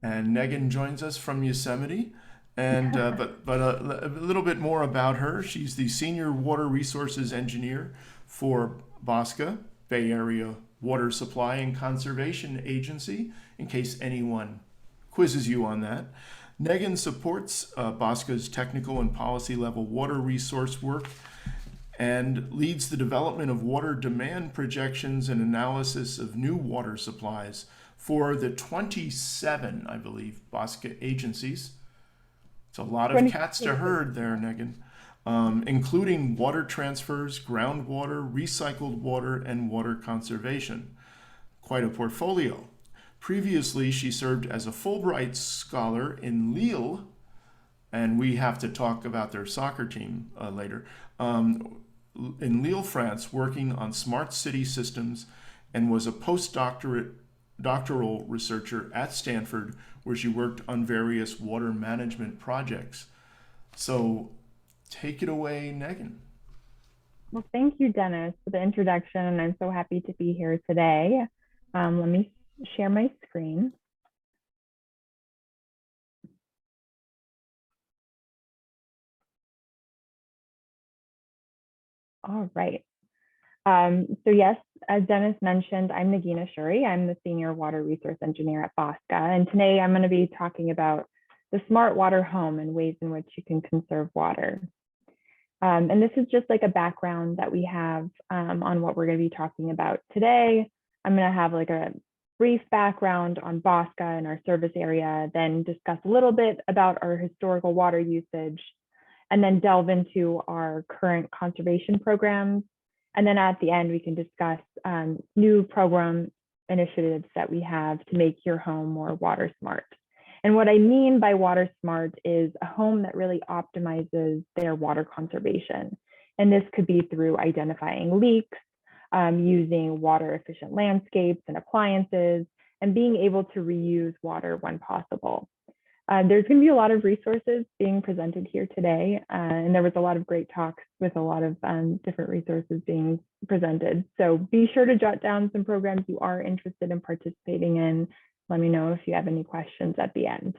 And Negin joins us from Yosemite. And but a little bit more about her. She's the Senior Water Resources Engineer for BAWSCA, Bay Area Water Supply and Conservation Agency, in case anyone quizzes you on that. Negin supports BAWSCA's technical and policy level water resource work and leads the development of water demand projections and analysis of new water supplies for the 27, I believe, BAWSCA agencies. It's a lot of cats to herd there, Negin, including water transfers, groundwater, recycled water, and water conservation. Quite a portfolio. Previously, she served as a Fulbright Scholar in Lille, and we have to talk about their soccer team later, in Lille, France, working on smart city systems, and was a postdoctoral researcher at Stanford, where she worked on various water management projects. So take it away, Negin. Well, thank you, Dennis, for the introduction, and I'm so happy to be here today. Let me share my screen. All right. So yes, as Dennis mentioned, I'm Negin Ashoori. I'm the Senior Water Resource Engineer at BAWSCA. And today I'm going to be talking about the smart water home and ways in which you can conserve water. And this is just like a background that we have on what we're going to be talking about today. I'm going to have like a brief background on BAWSCA and our service area, then discuss a little bit about our historical water usage, and then delve into our current conservation programs. And then at the end, we can discuss new program initiatives that we have to make your home more water smart. And what I mean by water smart is a home that really optimizes their water conservation. And this could be through identifying leaks, using water efficient landscapes and appliances, and being able to reuse water when possible. There's going to be a lot of resources being presented here today, and there was a lot of great talks with a lot of different resources being presented. So be sure to jot down some programs you are interested in participating in. Let me know if you have any questions at the end.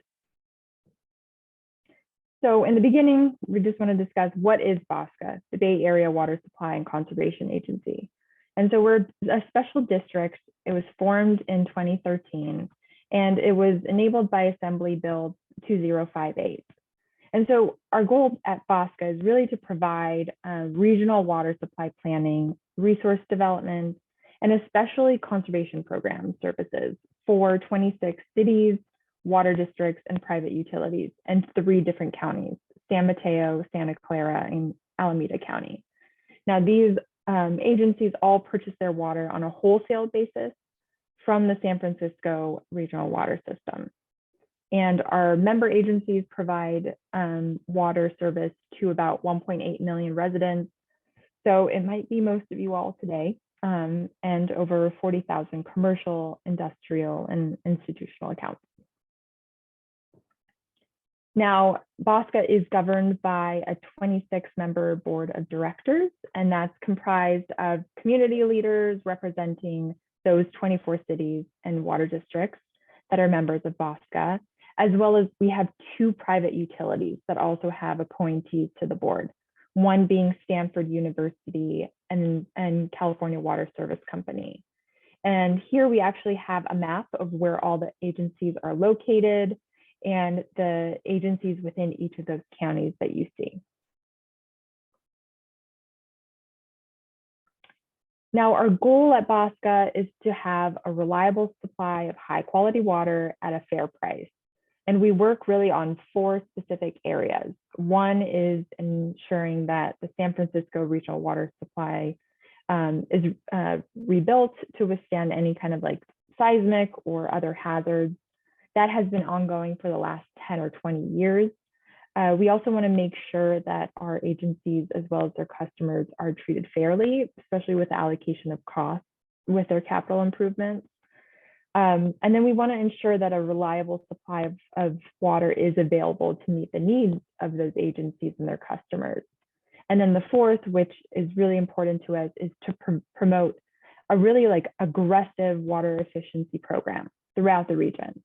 So in the beginning, we just want to discuss what is BAWSCA, the Bay Area Water Supply and Conservation Agency. And so we're a special district. It was formed in 2013. And it was enabled by Assembly Bill 2058. And so our goal at BAWSCA is really to provide regional water supply planning, resource development, and especially conservation program services for 26 cities, water districts, and private utilities, and 3 different counties, San Mateo, Santa Clara, and Alameda County. Now, these agencies all purchase their water on a wholesale basis from the San Francisco regional water system. And our member agencies provide water service to about 1.8 million residents. So it might be most of you all today, and over 40,000 commercial, industrial, and institutional accounts. Now, BAWSCA is governed by a 26-member board of directors, and that's comprised of community leaders representing those 24 cities and water districts that are members of BAWSCA, as well as we have 2 private utilities that also have appointees to the board, one being Stanford University and California Water Service Company. And here we actually have a map of where all the agencies are located and the agencies within each of those counties that you see. Now, our goal at BAWSCA is to have a reliable supply of high quality water at a fair price. And we work really on 4 specific areas. One is ensuring that the San Francisco regional water supply is rebuilt to withstand any kind of like seismic or other hazards. That has been ongoing for the last 10 or 20 years. We also want to make sure that our agencies, as well as their customers, are treated fairly, especially with the allocation of costs with their capital improvements. And then we want to ensure that a reliable supply of water is available to meet the needs of those agencies and their customers. And then the 4th, which is really important to us, is to promote a really like aggressive water efficiency program throughout the region.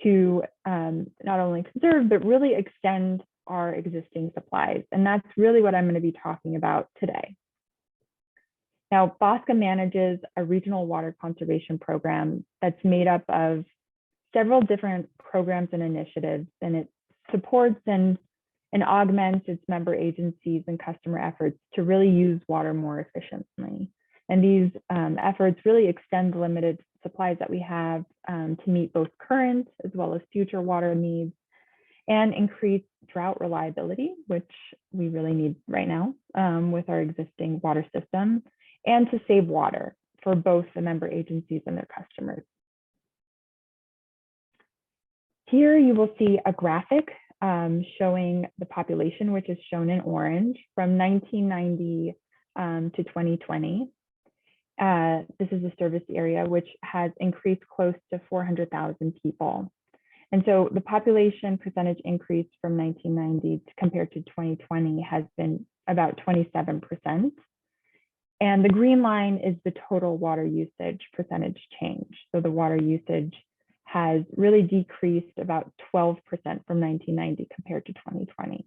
to not only conserve, but really extend our existing supplies. And that's really what I'm going to be talking about today. Now, BAWSCA manages a regional water conservation program that's made up of several different programs and initiatives, and it supports and augments its member agencies and customer efforts to really use water more efficiently. And these efforts really extend the limited supplies that we have to meet both current as well as future water needs, and increase drought reliability, which we really need right now with our existing water system, and to save water for both the member agencies and their customers. Here you will see a graphic showing the population, which is shown in orange, from 1990 to 2020. This is a service area which has increased close to 400,000 people. And so the population percentage increase from 1990 compared to 2020 has been about 27%. And the green line is the total water usage percentage change. So the water usage has really decreased about 12% from 1990 compared to 2020.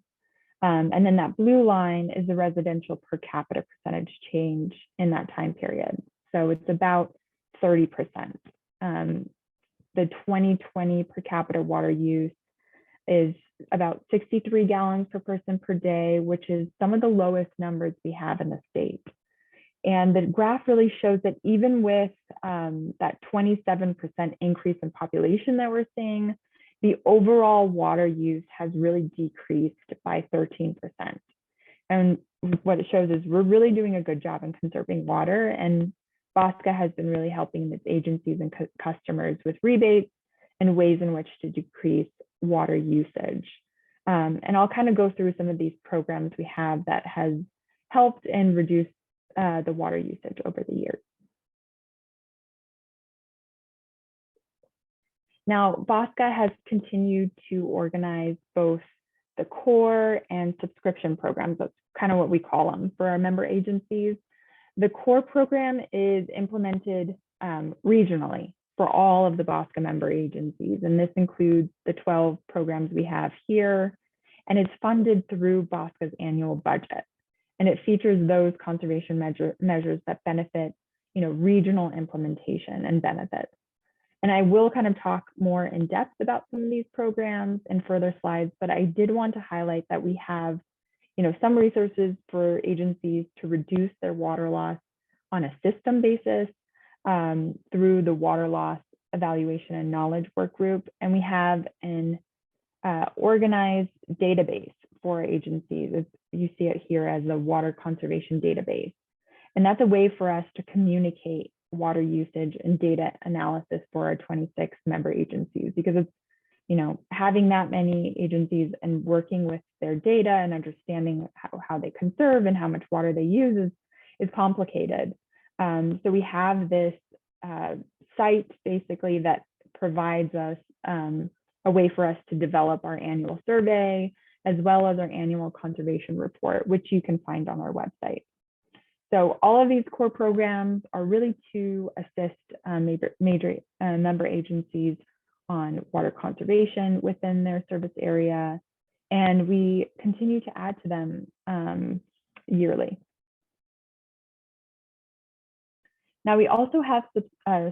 And then that blue line is the residential per capita percentage change in that time period. So it's about 30%. The 2020 per capita water use is about 63 gallons per person per day, which is some of the lowest numbers we have in the state. And the graph really shows that even with that 27% increase in population that we're seeing, the overall water use has really decreased by 13%. And what it shows is we're really doing a good job in conserving water, and BAWSCA has been really helping its agencies and customers with rebates and ways in which to decrease water usage. And I'll kind of go through some of these programs we have that has helped and reduced the water usage over the years. Now, BAWSCA has continued to organize both the core and subscription programs. That's kind of what we call them for our member agencies. The core program is implemented regionally for all of the BAWSCA member agencies, and this includes the 12 programs we have here, and it's funded through BAWSCA's annual budget. And it features those conservation measures that benefit, regional implementation and benefits. And I will kind of talk more in depth about some of these programs in further slides, but I did want to highlight that we have, some resources for agencies to reduce their water loss on a system basis through the water loss evaluation and knowledge work group. And we have an organized database for agencies. You see it here as the water conservation database. And that's a way for us to communicate water usage and data analysis for our 26 member agencies, because it's, having that many agencies and working with their data and understanding how they conserve and how much water they use is complicated. So we have this site basically that provides us a way for us to develop our annual survey, as well as our annual conservation report, which you can find on our website. So all of these core programs are really to assist major member agencies on water conservation within their service area, and we continue to add to them yearly. Now, we also have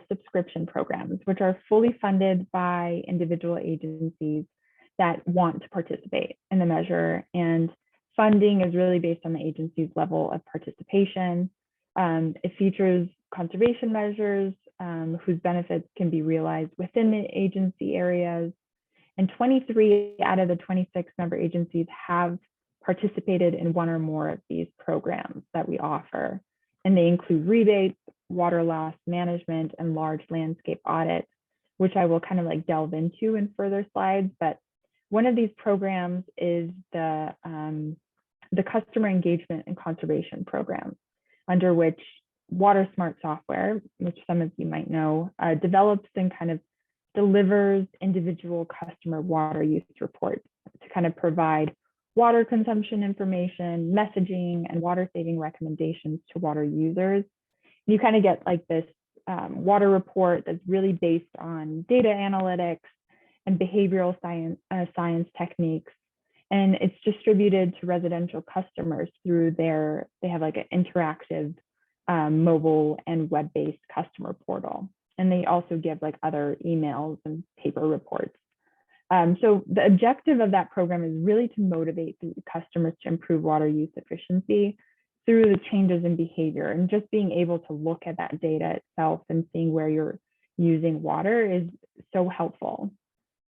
subscription programs, which are fully funded by individual agencies that want to participate in the measure, and funding is really based on the agency's level of participation. It features conservation measures whose benefits can be realized within the agency areas. And 23 out of the 26 member agencies have participated in one or more of these programs that we offer. And they include rebates, water loss management, and large landscape audits, which I will kind of delve into in further slides. But one of these programs is the customer engagement and conservation program, under which WaterSmart software, which some of you might know, develops and kind of delivers individual customer water use reports to kind of provide water consumption information, messaging, and water saving recommendations to water users. You kind of get this water report that's really based on data analytics and behavioral science techniques. And it's distributed to residential customers through they have like an interactive mobile and web-based customer portal. And they also give like other emails and paper reports. So the objective of that program is really to motivate the customers to improve water use efficiency through the changes in behavior, and just being able to look at that data itself and seeing where you're using water is so helpful,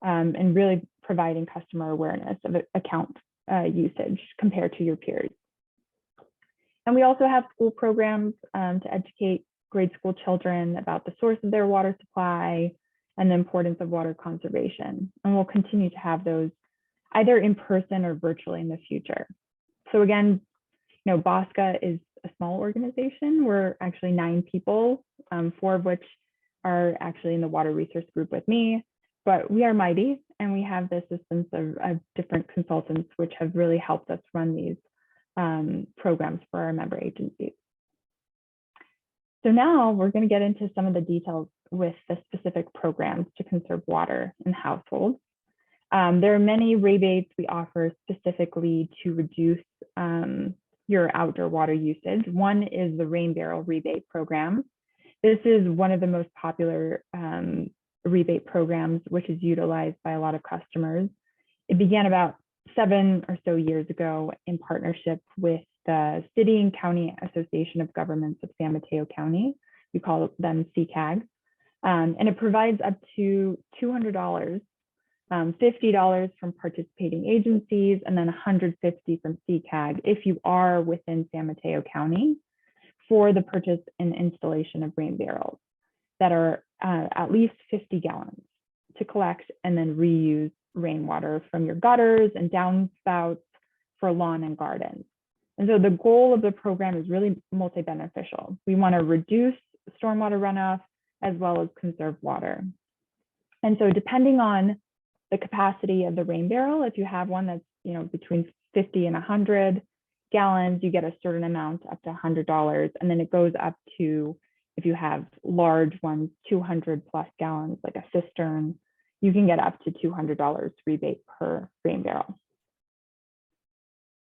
and really providing customer awareness of account usage compared to your peers. And we also have school programs to educate grade school children about the source of their water supply and the importance of water conservation. And we'll continue to have those either in person or virtually in the future. So again, BAWSCA is a small organization. We're actually 9 people, 4 of which are actually in the water resource group with me, but we are mighty, and we have the assistance of different consultants, which have really helped us run these programs for our member agencies. So now we're going to get into some of the details with the specific programs to conserve water in households. There are many rebates we offer specifically to reduce your outdoor water usage. One is the rain barrel rebate program. This is one of the most popular rebate programs, which is utilized by a lot of customers. It began about 7 or so years ago in partnership with the City and County Association of Governments of San Mateo County. We call them CCAG. And it provides up to $200, $50 from participating agencies, and then $150 from CCAG if you are within San Mateo County for the purchase and installation of rain barrels that are at least 50 gallons to collect and then reuse rainwater from your gutters and downspouts for lawn and gardens. And so the goal of the program is really multi-beneficial. We want to reduce stormwater runoff as well as conserve water. And so depending on the capacity of the rain barrel, if you have one that's between 50 and 100 gallons, you get a certain amount up to $100. And then it goes up to, if you have large ones, 200 plus gallons, like a cistern, you can get up to $200 rebate per rain barrel.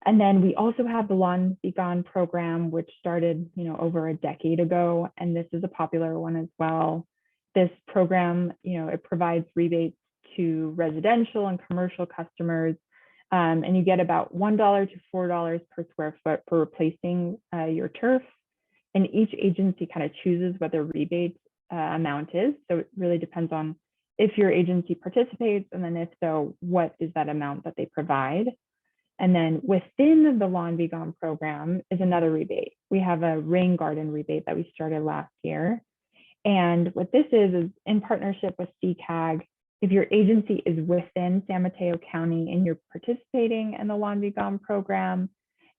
And then we also have the Lawn Be Gone program, which started over a decade ago, and this is a popular one as well. This program, it provides rebates to residential and commercial customers, and you get about $1 to $4 per square foot for replacing your turf. And each agency kind of chooses what their rebate amount is. So it really depends on if your agency participates, and then if so, what is that amount that they provide. And then within the Lawn Be Gone program is another rebate. We have a rain garden rebate that we started last year. And what this is in partnership with CCAG, if your agency is within San Mateo County and you're participating in the Lawn Be Gone program,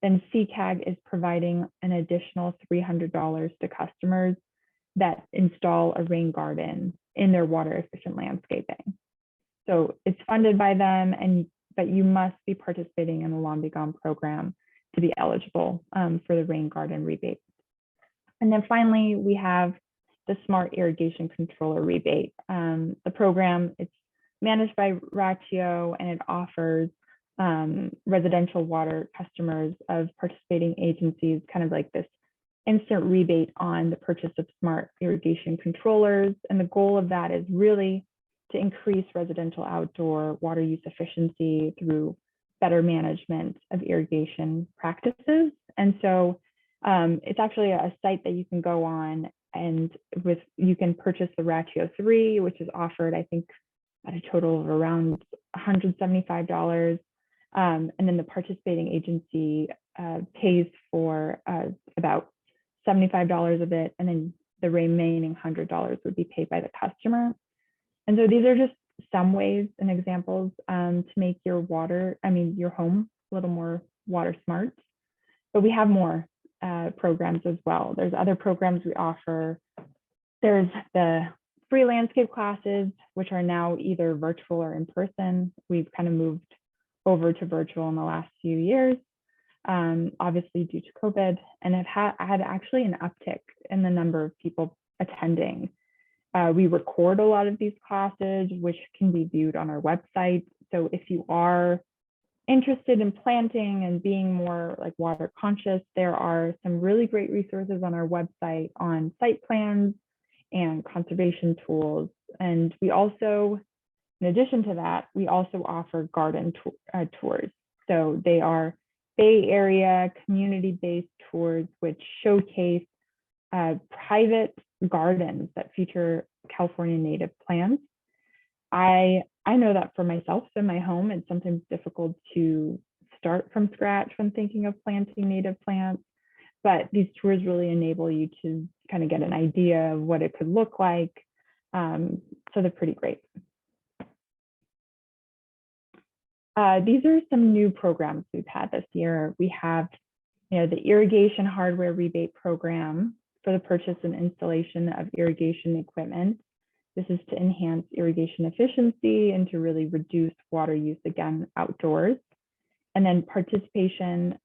then CCAG is providing an additional $300 to customers that install a rain garden in their water efficient landscaping. So it's funded by them, but you must be participating in the Lawn Be Gone program to be eligible for the rain garden rebate. And then finally, we have the Smart Irrigation Controller rebate. The program, it's managed by Ratio, and it offers residential water customers of participating agencies kind of like this instant rebate on the purchase of smart irrigation controllers. And the goal of that is really to increase residential outdoor water use efficiency through better management of irrigation practices. And so it's actually a site that you can go on, and you can purchase the Ratio 3, which is offered, I think, at a total of around $175. And then the participating agency pays for about $75 of it, and then the remaining $100 would be paid by the customer. And so these are just some ways and examples to make your home a little more water smart. But we have more programs as well. There's other programs we offer. There's the free landscape classes, which are now either virtual or in person. We've kind of moved over to virtual in the last few years, obviously due to COVID, and have had actually an uptick in the number of people attending. We record a lot of these classes, which can be viewed on our website. So if you are interested in planting and being more like water conscious, there are some really great resources on our website on site plans and conservation tools. And we also, in addition to that, we also offer garden tours. So they are Bay Area community-based tours, which showcase private gardens that feature California native plants. I know that for myself in my home, it's sometimes difficult to start from scratch when thinking of planting native plants, but these tours really enable you to kind of get an idea of what it could look like. So they're pretty great. These are some new programs we've had this year. We have, the irrigation hardware rebate program for the purchase and installation of irrigation equipment. This is to enhance irrigation efficiency and to really reduce water use again outdoors. And then participation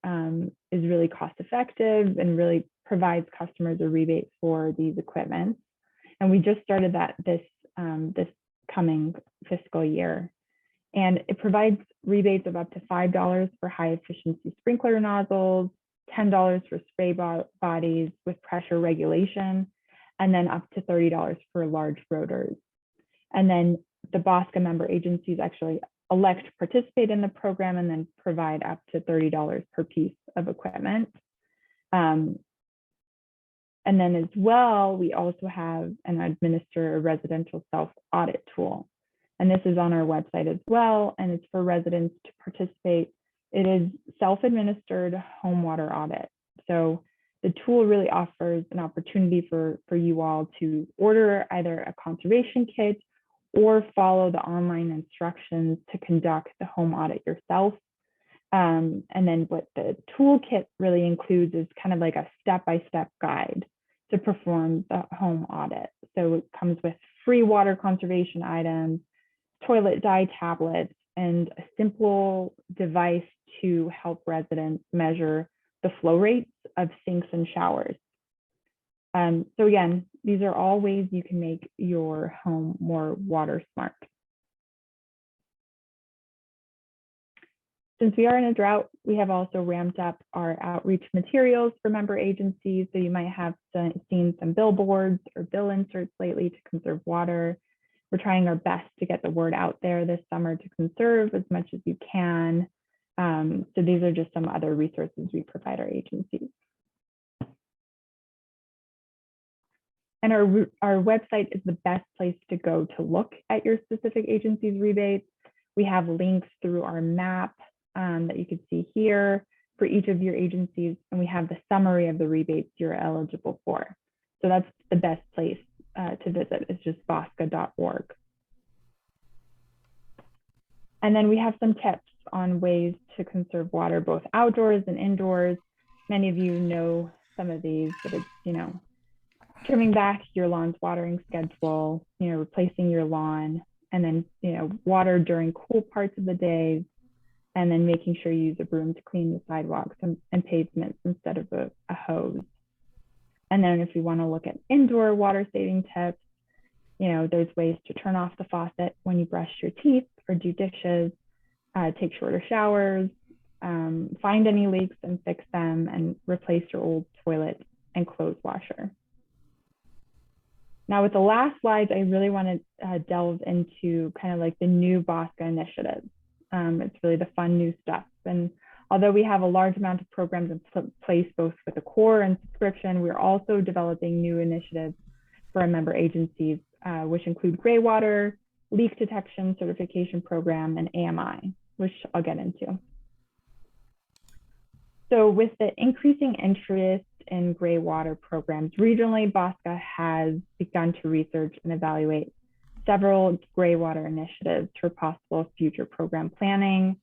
is really cost effective and really provides customers a rebate for these equipment. And we just started that this coming fiscal year. And it provides rebates of up to $5 for high efficiency sprinkler nozzles, $10 for spray bodies with pressure regulation, and then up to $30 for large rotors. And then the BAWSCA member agencies actually elect to participate in the program and then provide up to $30 per piece of equipment. And then as well, we also have an Administer a residential self-audit tool. And this is on our website as well, and it's for residents to participate. It is self-administered home water audit. So the tool really offers an opportunity for you all to order either a conservation kit or follow the online instructions to conduct the home audit yourself. And then what the toolkit really includes is kind of like a step-by-step guide to perform the home audit. So it comes with free water conservation items, toilet dye tablets, and a simple device to help residents measure the flow rates of sinks and showers. So again, these are all ways you can make your home more water smart. Since we are in a drought, we have also ramped up our outreach materials for member agencies. So you might have seen some billboards or bill inserts lately to conserve water. We're trying our best to get the word out there this summer to conserve as much as you can. So these are just some other resources we provide our agencies. And our website is the best place to go to look at your specific agency's rebates. We have links through our map that you can see here for each of your agencies, and we have the summary of the rebates you're eligible for. So that's the best place to visit. It's just bosca.org. And then we have some tips on ways to conserve water, both outdoors and indoors. Many of you know some of these, but it's, trimming back your lawn's watering schedule, replacing your lawn, and then, water during cool parts of the day, and then making sure you use a broom to clean the sidewalks and pavements instead of a hose. And then if you want to look at indoor water saving tips, there's ways to turn off the faucet when you brush your teeth or do dishes, take shorter showers, find any leaks and fix them, and replace your old toilet and clothes washer. Now with the last slides, I really want to delve into kind of like the new Bosca Initiatives. It's really the fun new stuff. And although we have a large amount of programs in place, both with the core and subscription, we're also developing new initiatives for our member agencies, which include gray water, leak detection certification program, and AMI, which I'll get into. So with the increasing interest in gray water programs, regionally, Bosca has begun to research and evaluate several gray water initiatives for possible future program planning.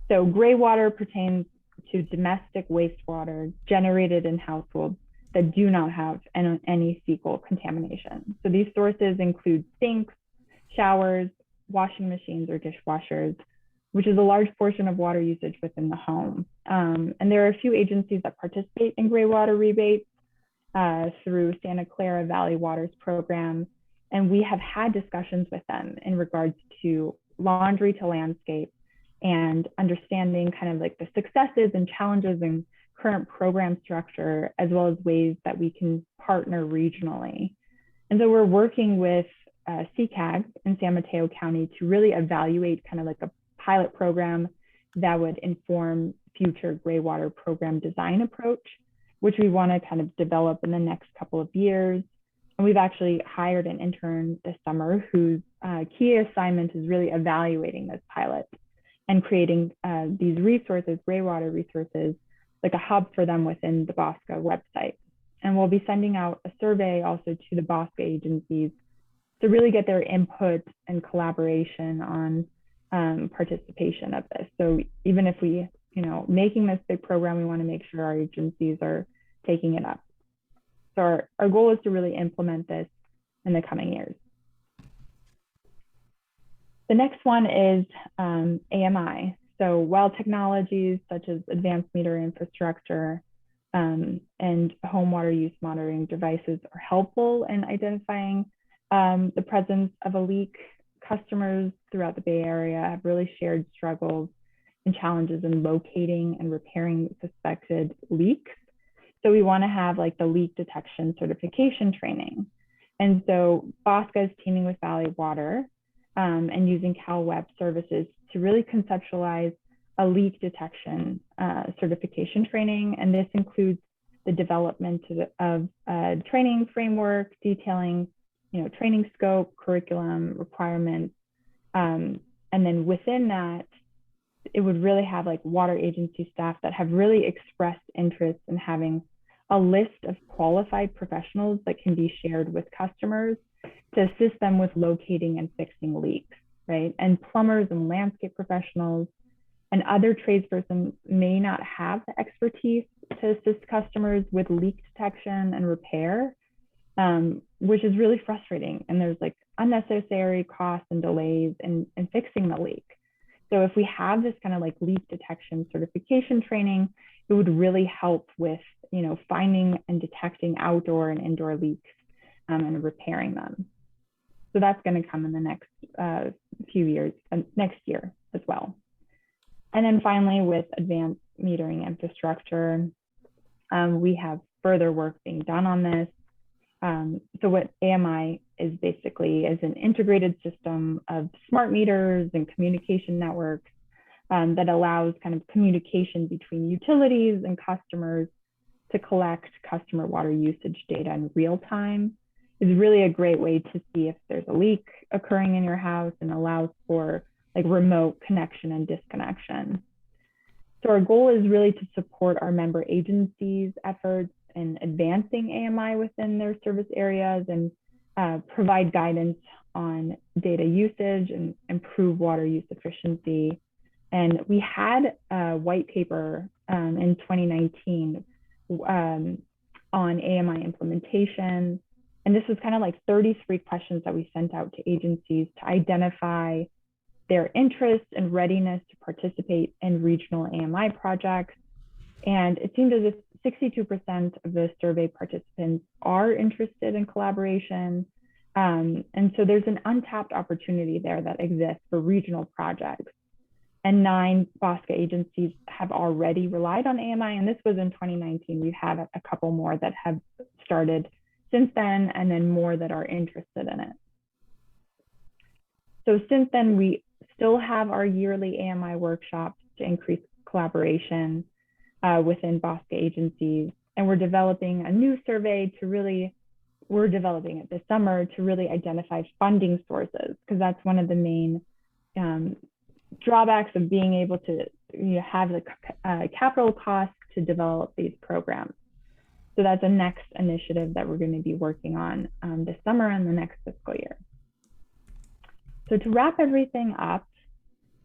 So gray water pertains to domestic wastewater generated in households that do not have any fecal contamination. So these sources include sinks, showers, washing machines, or dishwashers, which is a large portion of water usage within the home. And there are a few agencies that participate in gray water rebates through Santa Clara Valley Water's program, And we have had discussions with them in regards to laundry to landscape and understanding kind of like the successes and challenges and current program structure, as well as ways that we can partner regionally. And so we're working with CCAG in San Mateo County to really evaluate kind of like a pilot program that would inform future gray water program design approach, which we want to kind of develop in the next couple of years. And we've actually hired an intern this summer whose key assignment is really evaluating this pilot and creating these resources, gray water resources, like a hub for them within the BAWSCA website. And we'll be sending out a survey also to the BAWSCA agencies to really get their input and collaboration on participation of this. So even if we, making this big program, we want to make sure our agencies are taking it up. So our goal is to really implement this in the coming years. The next one is AMI. So while technologies such as advanced meter infrastructure and home water use monitoring devices are helpful in identifying the presence of a leak, customers throughout the Bay Area have really shared struggles and challenges in locating and repairing suspected leaks. So we want to have like the leak detection certification training. And so BAWSCA is teaming with Valley Water and using Cal Web Services to really conceptualize a leak detection certification training. And this includes the development of a training framework detailing, training scope, curriculum, requirements. And then within that, it would really have like water agency staff that have really expressed interest in having a list of qualified professionals that can be shared with customers to assist them with locating and fixing leaks, right? And plumbers and landscape professionals and other tradespersons may not have the expertise to assist customers with leak detection and repair, which is really frustrating. And there's like unnecessary costs and delays in fixing the leak. So if we have this kind of like leak detection certification training, it would really help with, finding and detecting outdoor and indoor leaks and repairing them. So that's going to come in the next few years, next year as well. And then finally, with advanced metering infrastructure, we have further work being done on this. So what AMI is basically is an integrated system of smart meters and communication networks that allows kind of communication between utilities and customers to collect customer water usage data in real time. Is really a great way to see if there's a leak occurring in your house and allows for like remote connection and disconnection. So our goal is really to support our member agencies' efforts in advancing AMI within their service areas and provide guidance on data usage and improve water use efficiency. And we had a white paper in 2019 on AMI implementation. And this was kind of like 33 questions that we sent out to agencies to identify their interest and readiness to participate in regional AMI projects. And it seemed as if 62% of the survey participants are interested in collaboration. And so there's an untapped opportunity there that exists for regional projects. And 9 BOSCA agencies have already relied on AMI. And this was in 2019. We've had a couple more that have started since then, and then more that are interested in it. So since then, we still have our yearly AMI workshops to increase collaboration within BOSCA agencies. And we're developing a new survey we're developing it this summer to really identify funding sources, because that's one of the main drawbacks of being able to have the capital costs to develop these programs. So that's a next initiative that we're going to be working on this summer and the next fiscal year. So to wrap everything up,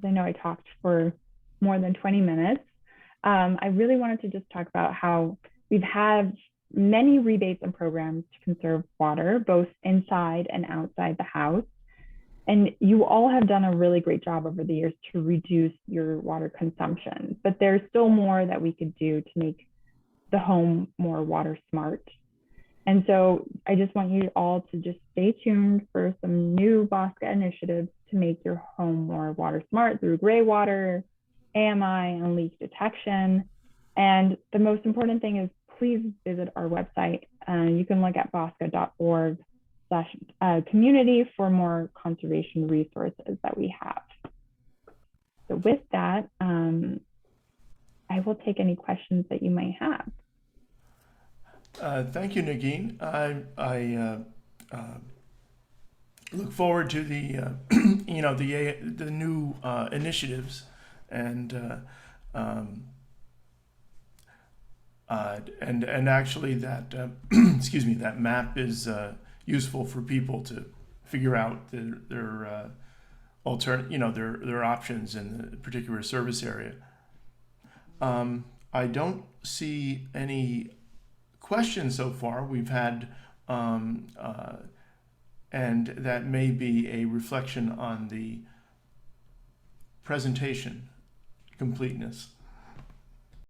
I know I talked for more than 20 minutes. I really wanted to just talk about how we've had many rebates and programs to conserve water, both inside and outside the house. And you all have done a really great job over the years to reduce your water consumption, but there's still more that we could do to make the home more water smart. And so I just want you all to just stay tuned for some new Bosca initiatives to make your home more water smart through gray water, AMI, and leak detection. And the most important thing is please visit our website. You can look at bosca.org/community for more conservation resources that we have. So with that, I will take any questions that you might have. Thank you, Negin. I look forward to the the new initiatives, and actually that excuse me, that map is useful for people to figure out their their options in the particular service area. I don't see any questions so far. We've had, and that may be a reflection on the presentation completeness.